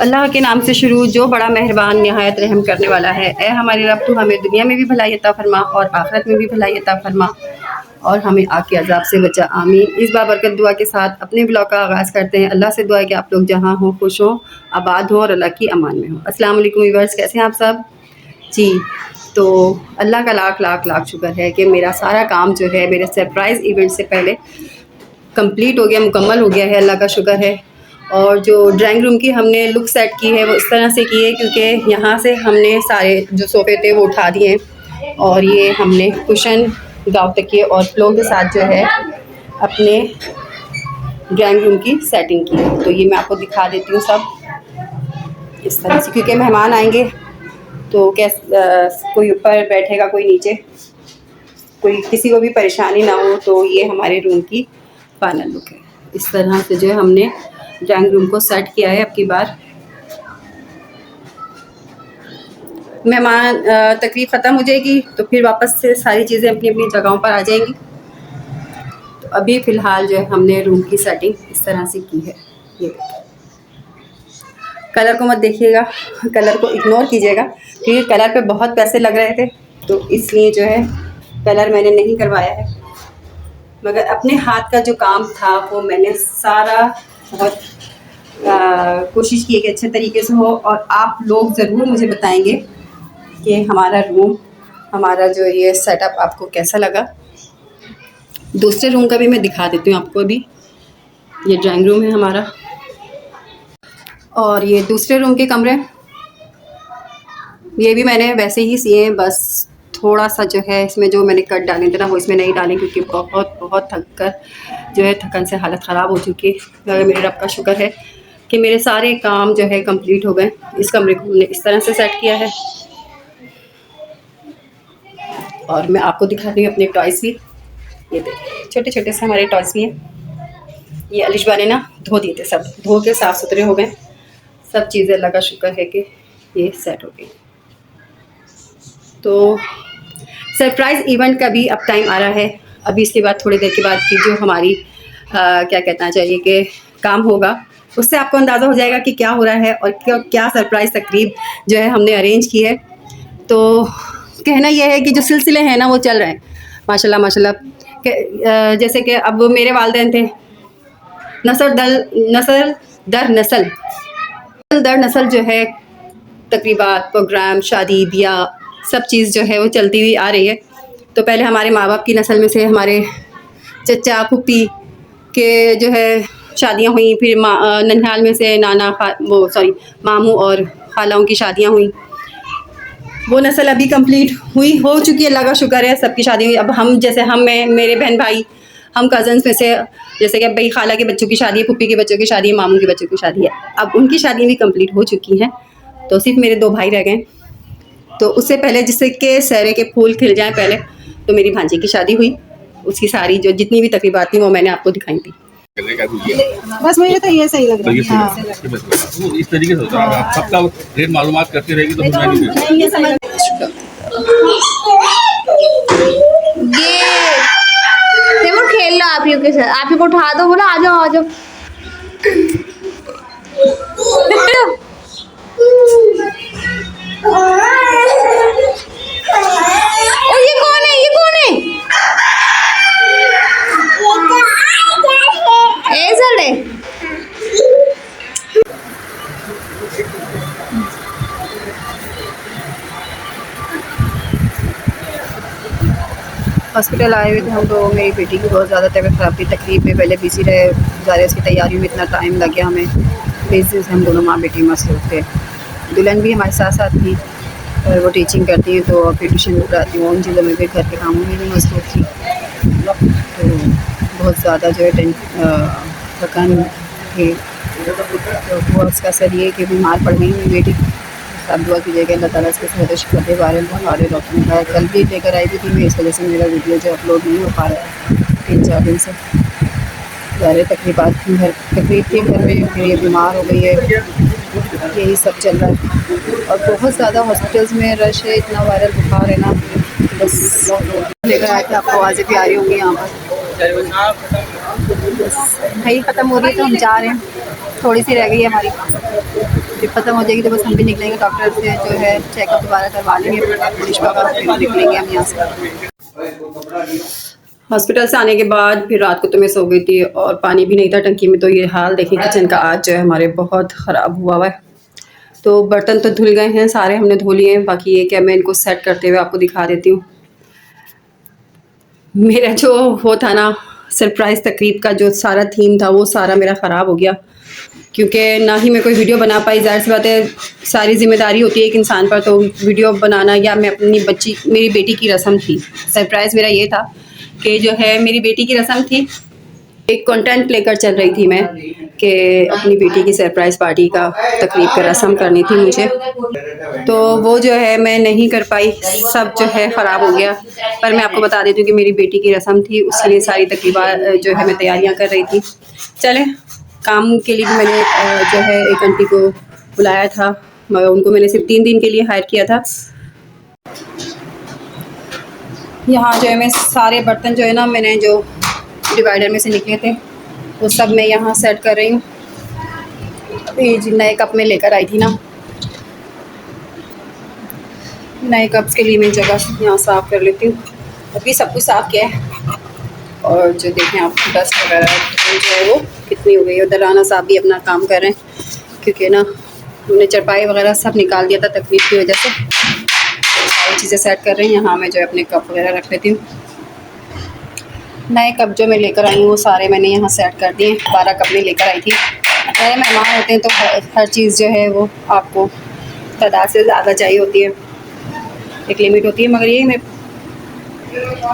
अल्लाह के नाम से शुरू, जो बड़ा मेहरबान नहायत रहम करने वाला है। ए हमारे रब, तू हमें दुनिया में भी भलाई अता फरमा और आखिरत में भी भलाई अता फरमा और हमें आग के अजाब से बचा, आमीन। इस बाबरकत दुआ के साथ अपने ब्लॉग का आगाज़ करते हैं। अल्लाह से दुआ है कि आप लोग जहाँ हों खुश हों, आबाद हों और अल्लाह की अमान में हों। अस्सलाम वालेकुम व्यूअर्स, कैसे हैं आप सब जी। तो अल्लाह का लाख लाख लाख शुक्र है कि मेरा सारा काम जो है मेरे सरप्राइज़ इवेंट से पहले कंप्लीट हो गया, मुकम्मल हो गया है, अल्लाह का शुक्र है। और जो ड्राइंग रूम की हमने लुक सेट की है वो इस तरह से की है, क्योंकि यहाँ से हमने सारे जो सोफ़े थे वो उठा दिए और ये हमने कुशन, गाँव तकिए और फ्लो के साथ जो है अपने ड्राइंग रूम की सेटिंग की है। तो ये मैं आपको दिखा देती हूँ सब इस तरह से, क्योंकि मेहमान आएंगे तो कोई ऊपर बैठेगा, कोई नीचे, कोई किसी को भी परेशानी ना हो। तो ये हमारे रूम की फाइनल लुक है। इस तरह से जो है हमने ड्राइंग रूम को सेट किया है। अब की बार मेहमान तकरीब ख़त्म हो जाएगी तो फिर वापस से सारी चीज़ें अपनी अपनी जगहों पर आ जाएंगी। तो अभी फ़िलहाल जो है हमने रूम की सेटिंग इस तरह से की है। ये कलर को मत देखिएगा, कलर को इग्नोर कीजिएगा, क्योंकि कलर पे बहुत पैसे लग रहे थे तो इसलिए जो है कलर मैंने नहीं करवाया है। मगर अपने हाथ का जो काम था वो मैंने सारा बहुत कोशिश की कि अच्छे तरीके से हो। और आप लोग ज़रूर मुझे बताएंगे कि हमारा रूम, हमारा जो ये सेटअप आपको कैसा लगा। दूसरे रूम का भी मैं दिखा देती हूँ आपको। अभी ये ड्राइंग रूम है हमारा और ये दूसरे रूम के कमरे, ये भी मैंने वैसे ही सिए हैं, बस थोड़ा सा जो है इसमें जो मैंने कट डाले थे ना वो इसमें नहीं डाले, क्योंकि बहुत थक कर जो है थकन से हालत ख़राब हो चुकी है। मगर मेरे रब का शुक्र है कि मेरे सारे काम जो है कंप्लीट हो गए। इस कमरे को हमने इस तरह से सेट किया है और मैं आपको दिखाती हूँ अपने टॉयज़ भी। ये देखिए छोटे छोटे से हमारे टॉयज़ भी हैं। ये अलिशबा ने ना धो दिए थे, सब धो के साफ़ सुथरे हो गए सब चीज़ें। अल्लाह का शुक्र है कि ये सेट हो गई। तो सरप्राइज़ इवेंट का भी अब टाइम आ रहा है। अभी इसके बाद थोड़ी देर के बाद की जो हमारी क्या कहना चाहिए कि काम होगा, उससे आपको अंदाज़ा हो जाएगा कि क्या हो रहा है और क्या सरप्राइज़ तकरीब जो है हमने अरेंज की है। तो कहना यह है कि जो सिलसिले हैं ना वो चल रहे हैं माशाल्लाह माशाल्लाह। जैसे कि अब मेरे वालिदैन थे, नस्ल दर नस्ल जो है तकरीबात, प्रोग्राम, शादी ब्याह सब चीज़ जो है वो चलती हुई आ रही है। तो पहले हमारे माँ बाप की नस्ल में से हमारे चचा फूफी के जो है शादियाँ हुई, फिर ननिहाल में से मामू और खालाओं की शादियाँ हुई। वो नस्ल अभी कंप्लीट हो चुकी है, अल्लाह का शुक्र है, सबकी शादी हुई। अब हम जैसे मेरे बहन भाई, हम कज़न्स में से जैसे कि भाई खाला के बच्चों की शादी है, फूफी के बच्चों की शादी है, मामू के बच्चों की शादी है, अब उनकी शादी भी कंप्लीट हो चुकी हैं। तो सिर्फ मेरे 2 भाई रह गए। तो उससे पहले जिससे कि सहरे के फूल खिल जाएं पहले, तो मेरी भांजी की शादी हुई। उसकी सारी जो जितनी भी तकरीबात थी वो मैंने आपको दिखाई थी। बस मुझे तो ये सही लग रहा है। हाँ। इस तरीके से होता है, आप सबका रेट मालूमात करती रहेगी तो ये समझ देखो खेल लो आप ही के साथ, आप ही को उठा दो, बोला आ जाओ आ जाओ। ओ ये कौन है, ये कौन है? ऐसा ले हॉस्पिटल आए हुए थे हम। तो मेरी बेटी की बहुत ज़्यादा तबीयत ख़राब थी, तकरीब में पहले बिजी रहे, ज़्यादा उसकी तैयारियों में इतना टाइम लग गया हमें। बिजनेस हम दोनों माँ बेटी मसरूफ़ थे। दुल्हन भी हमारे साथ साथ थी और वो टीचिंग करती है, तो फिर ट्यूशन पढ़ाती हूँ, उन चीज़ों में भी, घर के कामों में भी मसरूफ़ थी। तो बहुत ज़्यादा जो है थकान थी। तो हुआ उसका असर ये कि बीमार पड़ गई मेरी बेटी। आप दुआ कीजिएगा अल्लाह ताला इसके सेहत शिफा दे। वायरल डॉक्टर ने कहा, कल भी लेकर आई थी मैं, इस वजह से मेरा वीडियो जो अपलोड नहीं हो पा रहा है 3-4 दिन से। ज़्यादा तकलीफ थी घर में, फिर ये बीमार हो गई है, यही सब चल रहा है। और बहुत ज़्यादा हॉस्पिटल्स में रश है, इतना वायरल बुखार है ना, बस लेकर आए थे। आपको आवाज़ें भी आ रही होंगी यहाँ पर। भाई ख़त्म हो रही है तो हम जा रहे हैं। थोड़ी सी रह गई है हमारी, फिर ख़त्म हो जाएगी तो बस हम भी निकलेंगे डॉक्टर से जो है चेकअप दोबारा करवा लेंगे अनुष्का का, फिर निकलेंगे हम यहाँ से। हॉस्पिटल से आने के बाद फिर रात को तो मैं सो गई थी और पानी भी नहीं था टंकी में, तो ये हाल देखिए किचन का आज जो है हमारे बहुत ख़राब हुआ हुआ है। तो बर्तन तो धुल गए हैं सारे, हमने धो लिए हैं, बाकी ये क्या मैं इनको सेट करते हुए आपको दिखा देती हूँ। मेरा जो वो था ना सरप्राइज़ तकरीब का जो सारा थीम था वो सारा मेरा ख़राब हो गया, क्योंकि ना ही मैं कोई वीडियो बना पाई। ज़ाहिर सी बात है सारी ज़िम्मेदारी होती है एक इंसान पर, तो वीडियो बनाना या मैं अपनी मेरी बेटी की रस्म थी, सरप्राइज़ मेरा ये था कि जो है मेरी बेटी की रस्म थी, एक कंटेंट लेकर चल रही थी मैं कि अपनी बेटी की सरप्राइज़ पार्टी का तकरीब का रस्म करनी थी मुझे, तो वो जो है मैं नहीं कर पाई, सब जो है ख़राब हो गया। पर मैं आपको बता देती हूँ कि मेरी बेटी की रस्म थी, उसके लिए सारी तकरीबा जो है मैं तैयारियाँ कर रही थी। चलें, काम के लिए भी मैंने जो है एक आंटी को बुलाया था, मगर उनको मैंने सिर्फ 3 दिन के लिए हायर किया था। यहाँ जो है मैं सारे बर्तन जो है ना मैंने जो डिवाइडर में से निकले थे वो सब मैं यहाँ सेट कर रही हूँ। ये जो नए कप में लेकर आई थी ना, नए कप्स के लिए मैं जगह यहाँ साफ़ कर लेती हूँ। अभी सब कुछ साफ़ किया है और जो देखें आप डस्ट वगैरह जो है वो कितनी हो गई है। उधर राना साहब भी अपना काम कर रहे हैं, क्योंकि ना उन्होंने चरपाई वगैरह सब निकाल दिया था तकलीफ की वजह से, सारी चीज़ें सेट कर रही हैं। यहाँ मैं जो है अपने कप वगैरह रख लेती हूँ। नए कप जो मैं लेकर आई हूँ वो सारे मैंने यहाँ सेट कर दिए। 12 कप में लेकर आई थी। नए मेहमान होते हैं तो हर चीज़ जो है वो आपको तादाद से ज़्यादा चाहिए होती है, एक लिमिट होती है, मगर यही मैं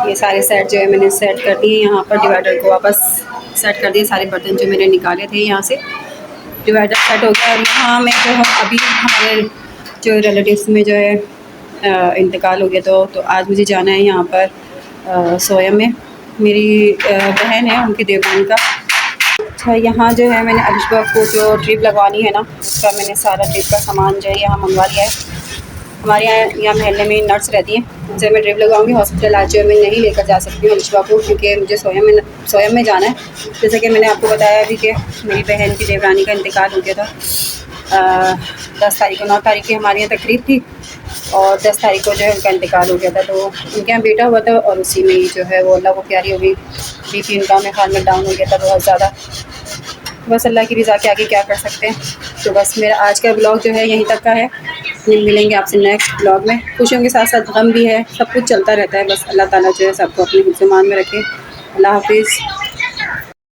ये सारे सेट जो है मैंने सेट कर दिए। यहाँ पर डिवाइडर को वापस सेट कर दिए, सारे बर्तन जो मैंने निकाले थे यहाँ से डिवाइडर सेट हो गया। और यहाँ मैं जो है अभी हमारे जो रिलेटिव्स में जो है इंतकाल हो गया, तो आज मुझे जाना है यहाँ पर सोया में, मेरी बहन है उनकी देवरानी का। अच्छा, यहाँ जो है मैंने अलिशबा को जो ड्रिप लगवानी है ना, उसका मैंने सारा ड्रिप का सामान जो है यहाँ मंगवा लिया है। हमारे यहाँ महल्ले में नर्स रहती हैं, उनसे मैं ड्रिप लगवाऊंगी। हॉस्पिटल आज जो मैं नहीं लेकर जा सकती हूँ अलिशबा को, क्योंकि मुझे सोया में जाना है। जैसे कि मैंने आपको बताया अभी कि मेरी बहन की देवरानी का इंतकाल हो गया था 10 तारीख को। 9 तारीख की हमारे यहाँ तकरीब थी और 10 तारीख को जो है उनका इंतकाल हो गया था। तो उनके यहाँ बेटा हुआ था और उसी में जो है वो अल्लाह को प्यारी हो गई। बीपी उनका मेरे ख्याल में डाउन हो गया था बहुत ज़्यादा। बस अल्लाह की रज़ा के आगे क्या कर सकते हैं। तो बस मेरा आज का ब्लॉग जो है यहीं तक का है। मिलेंगे आपसे नेक्स्ट ब्लॉग में। खुशियों के साथ साथ गम भी है, सब कुछ चलता रहता है। बस अल्लाह ताला जो है सबको अपने हिफ्ज़-ए-मान में रखे। अल्लाह हाफिज़।